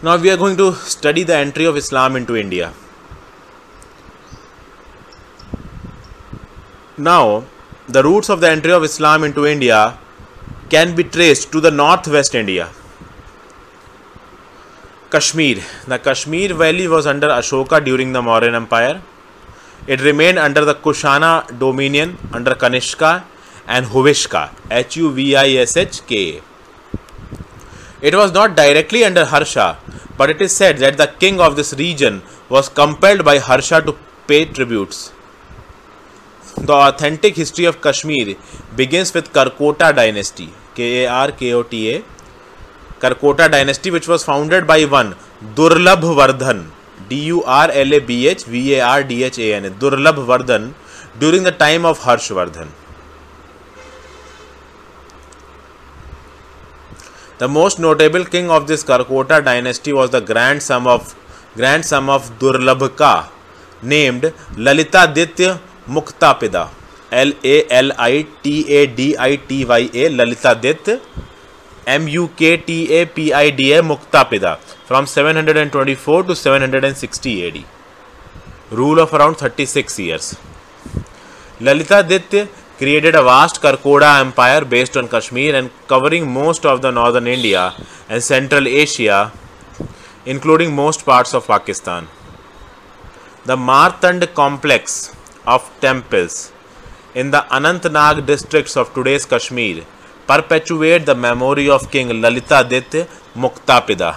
Now we are going to study the entry of Islam into India. Now, the roots of the entry of Islam into India can be traced to the northwest India. Kashmir. The Kashmir valley was under Ashoka during the Mauryan Empire. It remained under the Kushana dominion under Kanishka and Huvishka, Huvishka. It was not directly under Harsha, but it is said that the king of this region was compelled by Harsha to pay tributes. The authentic history of Kashmir begins with Karkota dynasty, Karkota, Karkota dynasty, which was founded by one Durlabh Vardhan, Durlabh Durlabh Vardhan, during the time of Harshvardhan. The most notable king of this Karkota dynasty was the grandson of Durlabha, named Lalitaditya Muktapida, Lalitaditya, Lalitaditya, Muktapida, Muktapida, from 724 to 760 AD. Rule of around 36 years. Lalitaditya created a vast Karkota empire based on Kashmir and covering most of the northern India and Central Asia, including most parts of Pakistan. The Martand complex of temples in the Anantnag districts of today's Kashmir perpetuate the memory of King Lalitaditya Muktapida.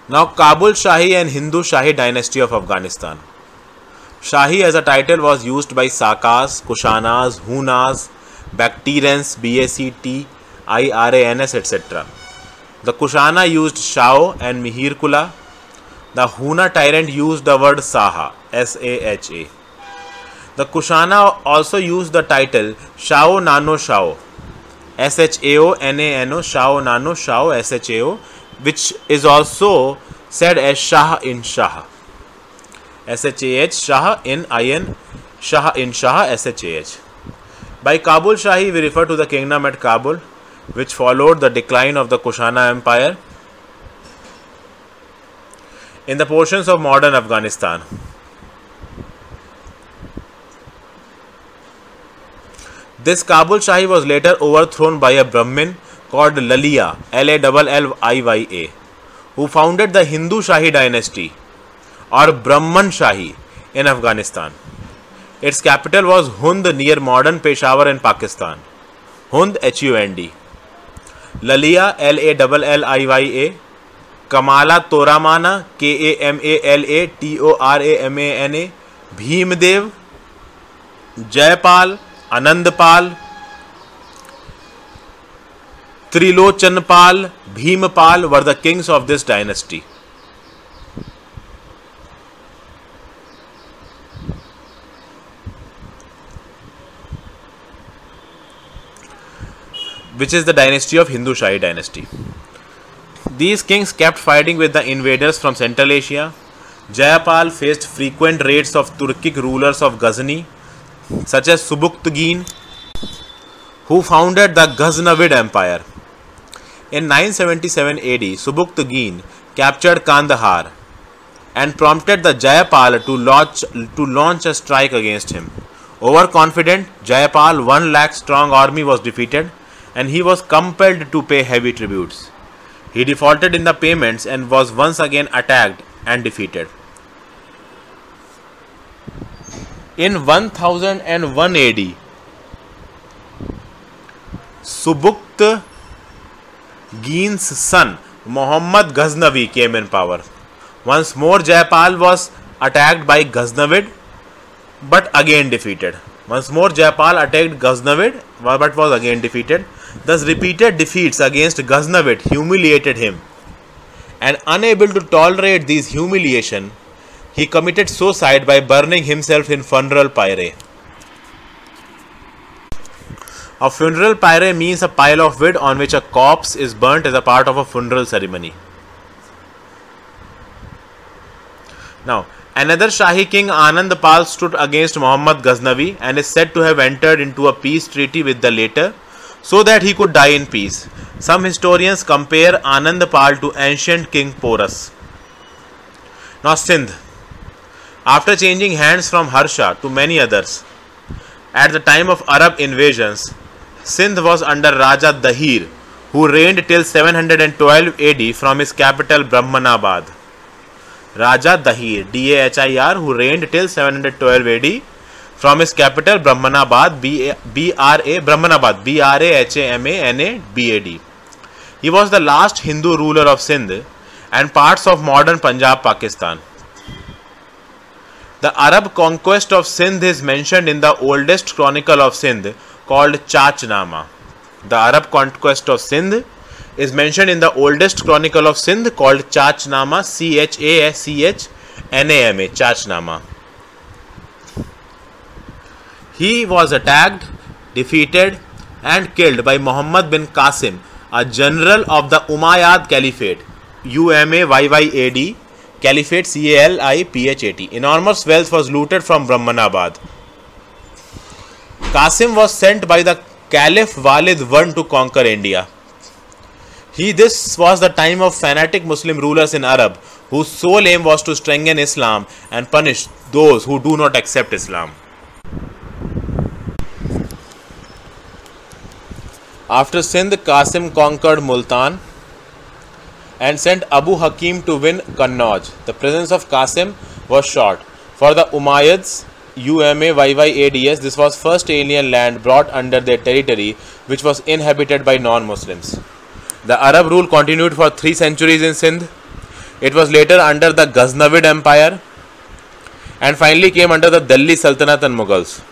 Now, Kabul Shahi and Hindu Shahi dynasty of Afghanistan. Shahi as a title was used by Sakas, Kushanas, Hunas, Bactrians, Bacts, Irans, etc. The Kushana used Shao and Mihir Kula. The Huna tyrant used the word Saha, Saha. The Kushana also used the title Shao Nano Shao, Shao Nano Shao Nano Shao Shao, which is also said as Shah in Shah. Shah, Shah in Ayan, Shah in Shah, Shah. By Kabul Shahi, we refer to the kingdom at Kabul, which followed the decline of the Kushana Empire in the portions of modern Afghanistan. This Kabul Shahi was later overthrown by a Brahmin called Laliya, Lalliyya, who founded the Hindu Shahi dynasty or Brahman Shahi in Afghanistan. Its capital was Hund near modern Peshawar in Pakistan. Hund, Hund. Laliya, Lalliyya, Kamala Toramana, Kamala Toramana, Bhimdev, Jaypal, Anandpal, Trilochanpal, Bhimpal were the kings of this dynasty. Which is the dynasty of Hindu Shahi dynasty. These kings kept fighting with the invaders from Central Asia. Jayapal faced frequent raids of Turkic rulers of Ghazni, such as Subuktigin, who founded the Ghaznavid Empire. In 977 AD, Subuktigin captured Kandahar and prompted the Jayapal to launch a strike against him. Overconfident, Jayapal 1 lakh strong army was defeated and he was compelled to pay heavy tributes. He defaulted in the payments and was once again attacked and defeated. In 1001 AD, Subuktigин's son Muhammad Ghaznavi came in power. Once more Jayapal was attacked by Ghaznavid but again defeated. Once more Jayapal attacked Ghaznavid but was again defeated. Thus repeated defeats against Ghaznavid humiliated him, and unable to tolerate these humiliation, he committed suicide by burning himself in funeral pyre. A funeral pyre means a pile of wood on which a corpse is burnt as a part of a funeral ceremony. Now, another Shahi king Anandpal stood against Muhammad Ghaznavi and is said to have entered into a peace treaty with the latter, so that he could die in peace. Some historians compare Anandpal to ancient King Porus. Now Sindh. After changing hands from Harsha to many others, at the time of Arab invasions, Sindh was under Raja Dahir, who reigned till 712 AD from his capital Brahmanabad. Raja Dahir, Dahir, who reigned till 712 AD from his capital Brahmanabad, Brahmanabad, Brahmanabad. He was the last Hindu ruler of Sindh and parts of modern Punjab, Pakistan. The Arab conquest of Sindh is mentioned in the oldest chronicle of Sindh called Chachnama. The Arab conquest of Sindh is mentioned in the oldest chronicle of Sindh called Chachnama, Chachnama, Chachnama. He was attacked, defeated and killed by Muhammad bin Qasim, a general of the Umayyad Caliphate, Umayyad Caliphate, Caliphat. Enormous wealth was looted from Brahmanabad. Qasim was sent by the Caliph Walid I to conquer India. This was the time of fanatic Muslim rulers in Arab, whose sole aim was to strengthen Islam and punish those who do not accept Islam. After Sindh, Qasim conquered Multan and sent Abu Hakim to win Kannauj. The presence of Qasim was short. For the Umayyads, Umayyads, this was first alien land brought under their territory, which was inhabited by non-Muslims. The Arab rule continued for 3 centuries in Sindh. It was later under the Ghaznavid Empire and finally came under the Delhi Sultanate and Mughals.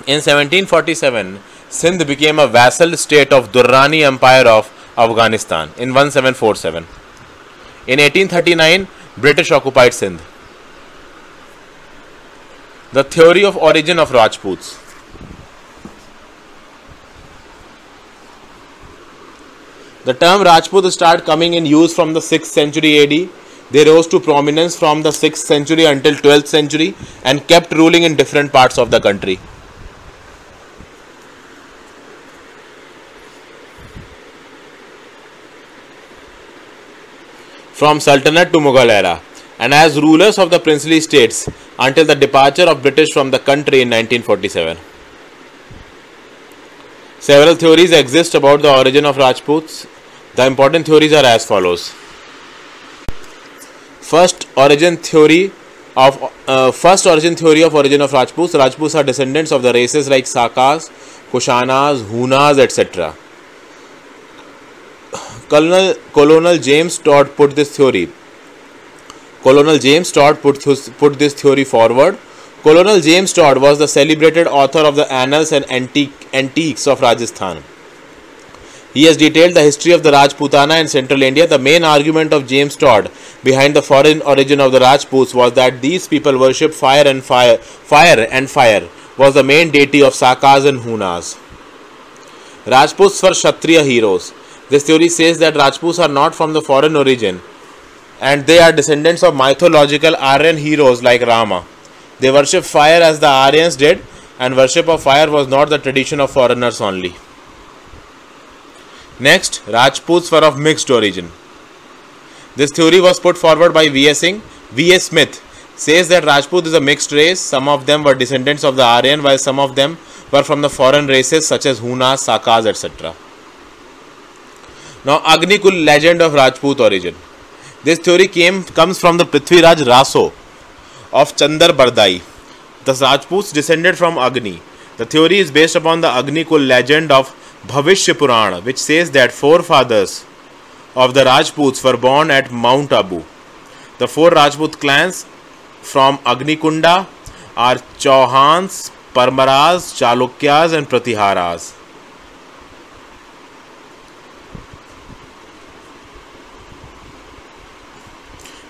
In 1747, Sindh became a vassal state of Durrani Empire of Afghanistan in 1747. In 1839, British occupied Sindh. The theory of origin of Rajputs. The term Rajput started coming in use from the 6th century AD. They rose to prominence from the 6th century until 12th century and kept ruling in different parts of the country. From Sultanate to Mughal era, and as rulers of the princely states until the departure of British from the country in 1947. Several theories exist about the origin of Rajputs. The important theories are as follows. First origin theory of origin of Rajputs. Rajputs are descendants of the races like Sakas, Kushanas, Hunas, etc. Colonel James Todd put this theory forward. Colonel James Todd was the celebrated author of the Annals and Antiques of Rajasthan. He has detailed the history of the Rajputana in central India. The main argument of James Todd behind the foreign origin of the Rajputs was that these people worship fire was the main deity of Sakas and Hunas. Rajputs were Kshatriya heroes. This theory says that Rajputs are not from the foreign origin and they are descendants of mythological Aryan heroes like Rama. They worship fire as the Aryans did, and worship of fire was not the tradition of foreigners only. Next, Rajputs were of mixed origin. This theory was put forward by V.S. Singh. V.S. Smith says that Rajput is a mixed race. Some of them were descendants of the Aryan, while some of them were from the foreign races such as Hunas, Sakas, etc. Now, Agnikul legend of Rajput origin. This theory comes from the Prithviraj Raso of Chandar Bardai. The Rajputs descended from Agni. The theory is based upon the Agnikul legend of Bhavishya Purana, which says that 4 fathers of the Rajputs were born at Mount Abu. The 4 Rajput clans from Agnikunda are Chauhans, Parmaras, Chalukyas and Pratiharas.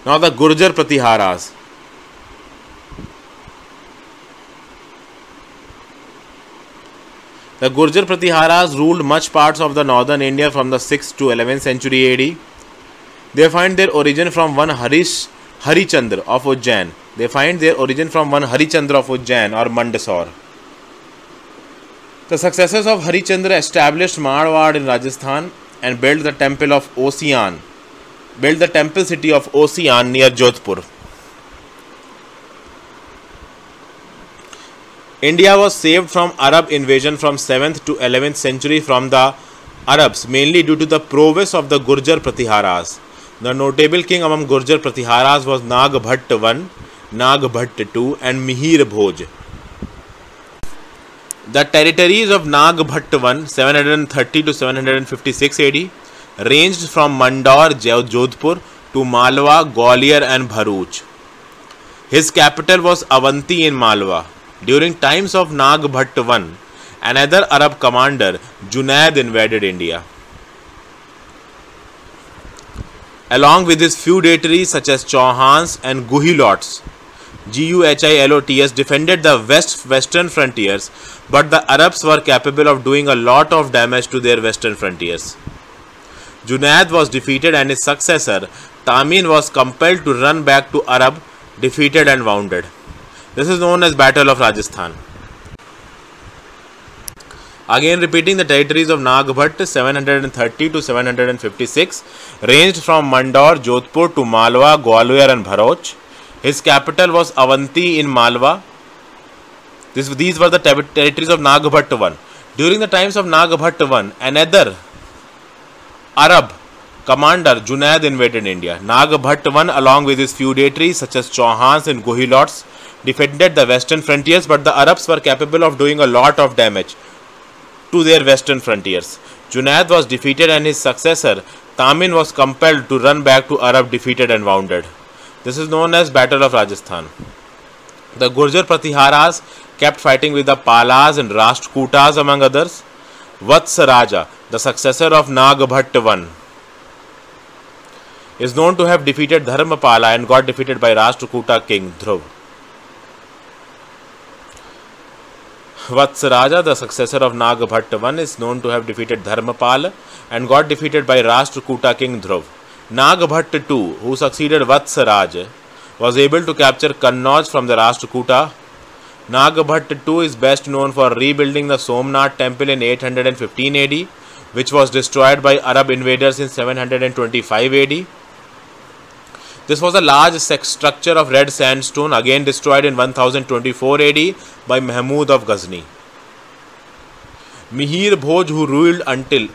Now the Gurjar Pratiharas. The Gurjar Pratiharas ruled much parts of the northern India from the 6th to 11th century AD. They find their origin from one Harichandra of Ujjain, They find their origin from one Harichandra of Ujjain or Mandsaur. The successors of Harichandra established Marwar in Rajasthan and built the temple city of Ossian near Jodhpur. India was saved from Arab invasion from 7th to 11th century from the Arabs, mainly due to the prowess of the Gurjar Pratiharas. The notable king among Gurjar Pratiharas was Nagbhatt I, Nagbhatt II and Mihir Bhoj. The territories of Nagbhatt I, 730 to 756 AD, ranged from Mandor, Jodhpur to Malwa, Gwalior and Bharuch. His capital was Avanti in Malwa. During times of Nagbhatt I, another Arab commander, Junaid, invaded India. Along with his feudatories such as Chauhans and Guhilots, Guhilots defended the western frontiers, but the Arabs were capable of doing a lot of damage to their western frontiers. Junaid was defeated and his successor, Tamin, was compelled to run back to Arab, defeated and wounded. This is known as Battle of Rajasthan. Again repeating, the territories of Nagbhatt 730 to 756 ranged from Mandor, Jodhpur to Malwa, Gwalior and Bharuch. His capital was Avanti in Malwa. These were the territories of Nagbhatt I. During the times of Nagbhatt I, another Arab commander, Junaid, invaded India. Nagbhatt I, along with his feudatories such as Chauhans and Guhilots, defended the western frontiers, but the Arabs were capable of doing a lot of damage to their western frontiers. Junaid was defeated and his successor, Tamin, was compelled to run back to Arab, defeated and wounded. This is known as Battle of Rajasthan. The Gurjar Pratiharas kept fighting with the Palas and Rashtrakutas among others. Vatsaraja, the successor of Nagbhatt I, is known to have defeated Dharmapala and got defeated by Rashtrakuta king Dhruv. Vatsaraja, the successor of Nagbhatt I, is known to have defeated Dharmapala and got defeated by Rashtrakuta king Dhruv. Nagbhatt II, who succeeded Vatsaraja, was able to capture Kannauj from the Rashtrakuta. Nagbhatt II is best known for rebuilding the Somnath temple in 815 AD, which was destroyed by Arab invaders in 725 AD. This was a large structure of red sandstone, again destroyed in 1024 AD by Mahmud of Ghazni. Mihir Bhoj, who ruled until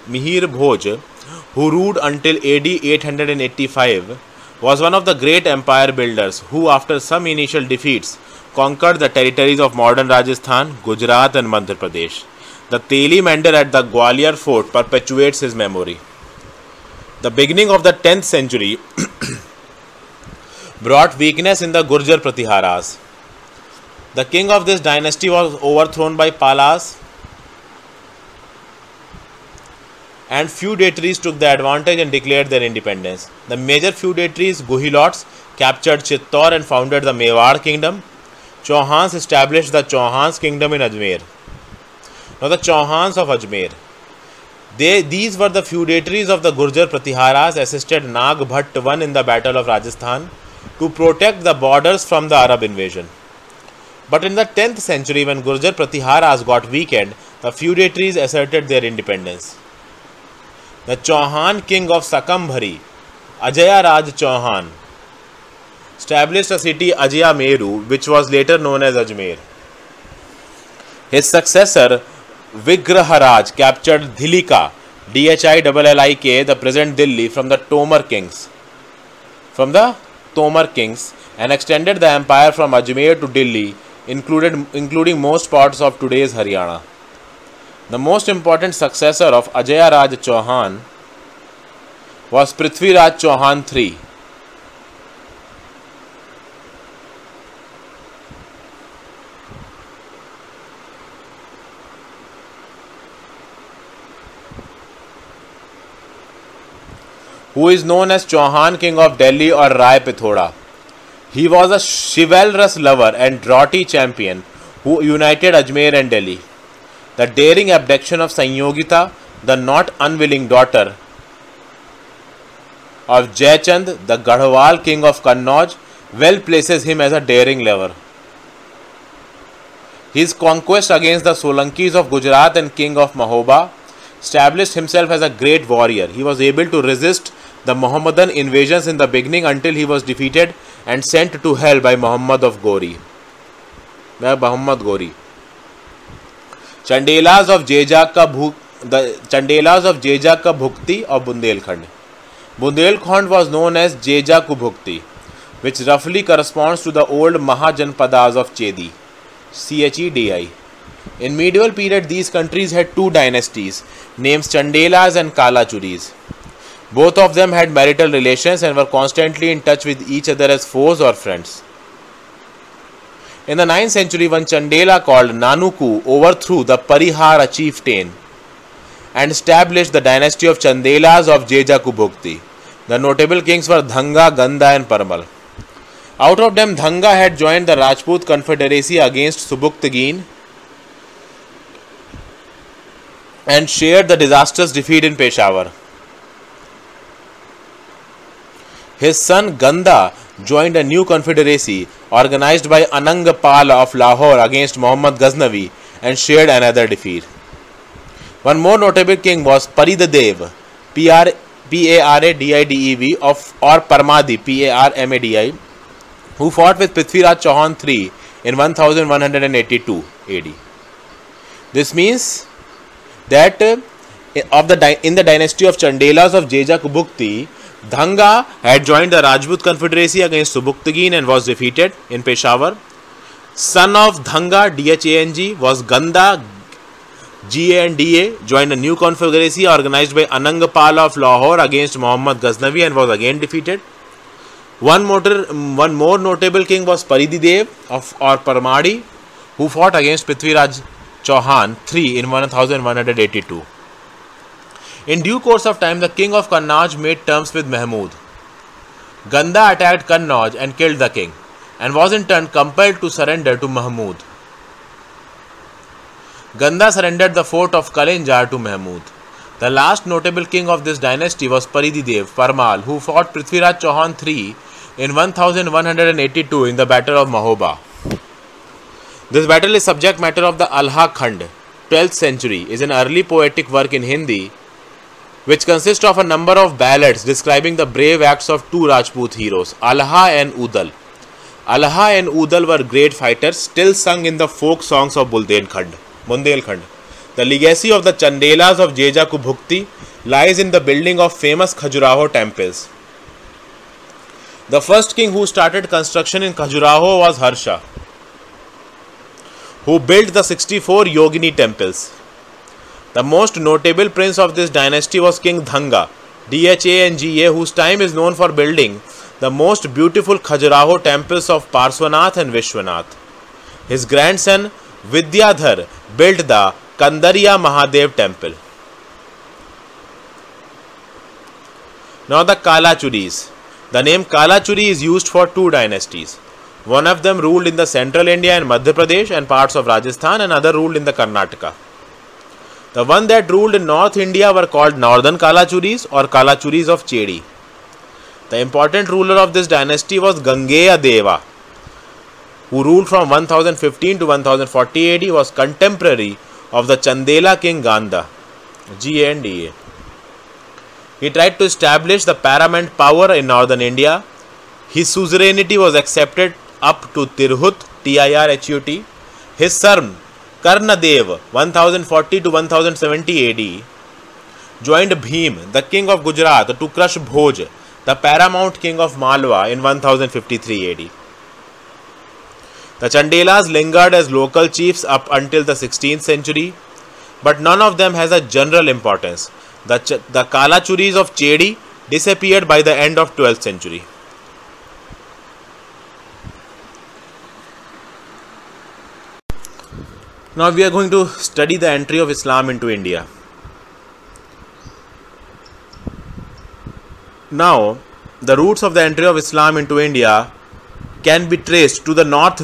AD 885, was one of the great empire builders who, after some initial defeats, conquered the territories of modern Rajasthan, Gujarat and Madhya Pradesh. The Teli Mandir at the Gwalior fort perpetuates his memory. The beginning of the 10th century brought weakness in the Gurjar Pratiharas. The king of this dynasty was overthrown by Palas, and feudatories took the advantage and declared their independence. The major feudatories, Guhilots, captured Chittor and founded the Mewar kingdom. Chauhans established the Chauhans kingdom in Ajmer. Now the Chauhans of Ajmer. These were the feudatories of the Gurjar Pratiharas, assisted Nagbhatt I in the Battle of Rajasthan to protect the borders from the Arab invasion. But in the 10th century, when Gurjar Pratiharas got weakened, the feudatories asserted their independence. The Chauhan king of Sakambhari, Ajaya Raj Chauhan, established a city Ajaya Meru, which was later known as Ajmer. His successor, Vigraharaj, captured Dhilika, Dhillik, the present Delhi, from the Tomar kings, and extended the empire from Ajmer to Delhi, including most parts of today's Haryana. The most important successor of Ajaya Raj Chauhan was Prithviraj Chauhan III. who is known as Chauhan king of Delhi or Rai Pithoda. He was a chivalrous lover and draughty champion who united Ajmer and Delhi. The daring abduction of Sanyogita, the not unwilling daughter of Jaichand, the Garhwal king of Kannauj, well places him as a daring leader. His conquest against the Solankis of Gujarat and king of Mahoba established himself as a great warrior. He was able to resist the Mohammedan invasions in the beginning until he was defeated and sent to hell by Muhammad Gori. Chandelas of Jejak ka Bhukti of Bundelkhand. Bundelkhand was known as Jeja ku Bhukti, which roughly corresponds to the old Mahajanpadas of Chedi, Chedi. In medieval period, these countries had two dynasties, named Chandelas and Kalachuris. Both of them had marital relations and were constantly in touch with each other as foes or friends. In the 9th century, one Chandela called Nanuku overthrew the Parihara chieftain and established the dynasty of Chandelas of Jejaku Bhukti. The notable kings were Dhanga, Ganda and Parmal. Out of them, Dhanga had joined the Rajput confederacy against Subuktigin and shared the disastrous defeat in Peshawar. His son Ganda joined a new confederacy organized by Anangpal of Lahore against Muhammad Ghaznavi and shared another defeat. One more notable king was Paridadev, Paradidev or Parmadi, Parmadi, who fought with Prithviraj Chauhan III in 1182 AD. This means that in the dynasty of Chandelas of Jeja ku Bhukti, Dhanga had joined the Rajput confederacy against Subuktigin and was defeated in Peshawar. Son of Dhanga, Dhang, was Ganda, Ganda, joined a new confederacy organized by Anangpal of Lahore against Muhammad Ghaznavi and was again defeated. One more notable king was Paridadev or Parmadi, who fought against Prithviraj Chauhan III in 1182. In due course of time, the king of Kannauj made terms with Mahmud. Ganda attacked Kannauj and killed the king, and was in turn compelled to surrender to Mahmud. Ganda surrendered the fort of Kalinjar to Mahmud. The last notable king of this dynasty was Paridadev, Parmal, who fought Prithviraj Chauhan III in 1182 in the Battle of Mahoba. This battle is subject matter of the Alha Khand, 12th century, is an early poetic work in Hindi which consists of a number of ballads describing the brave acts of two Rajput heroes, Alha and Udal. Alha and Udal were great fighters, still sung in the folk songs of Bundelkhand. The legacy of the Chandelas of Jeja ku Bhukti lies in the building of famous Khajuraho temples. The first king who started construction in Khajuraho was Harsha, who built the 64 Yogini temples. The most notable prince of this dynasty was King Dhanga, Dhanga, whose time is known for building the most beautiful Khajuraho temples of Parswanath and Vishwanath. His grandson Vidyadhar built the Kandariya Mahadev temple. Now the Kalachuris. The name Kalachuri is used for two dynasties. One of them ruled in the central India and Madhya Pradesh and parts of Rajasthan, and another ruled in the Karnataka. The one that ruled in North India were called Northern Kalachuris or Kalachuris of Chedi. The important ruler of this dynasty was Gangeya Deva, who ruled from 1015 to 1040 AD, was contemporary of the Chandela king Ganda. Ganda. He tried to establish the paramount power in northern India. His suzerainty was accepted up to Tirhut, Tirhut. His son Karnadev, 1040 to 1070 AD, joined Bhim, the king of Gujarat, to crush Bhoj, the paramount king of Malwa, in 1053 AD. The Chandelas lingered as local chiefs up until the 16th century, but none of them has a general importance. The Kalachuris of Chedi disappeared by the end of 12th century. Now we are going to study the entry of Islam into India. Now, the roots of the entry of Islam into India can be traced to the northwest